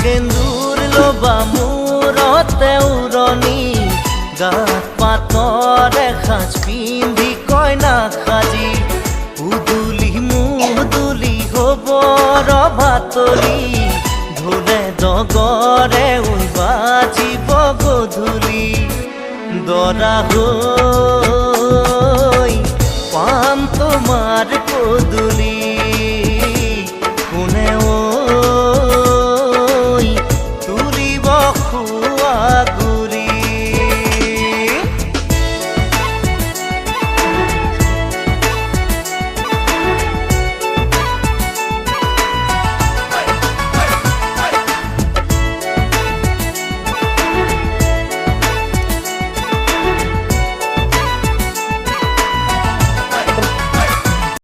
সেন্দুর লোবা মূৰতে উৰণি গাত পাতৰ এসাঁজ পিন্ধি কইনা সাজি উদুলি মুদুলি হ'ব ৰভাতলি ঢোলে ডগৰে বাজিব গধূলি দৰা হৈ পাম তোমাৰ পদূলি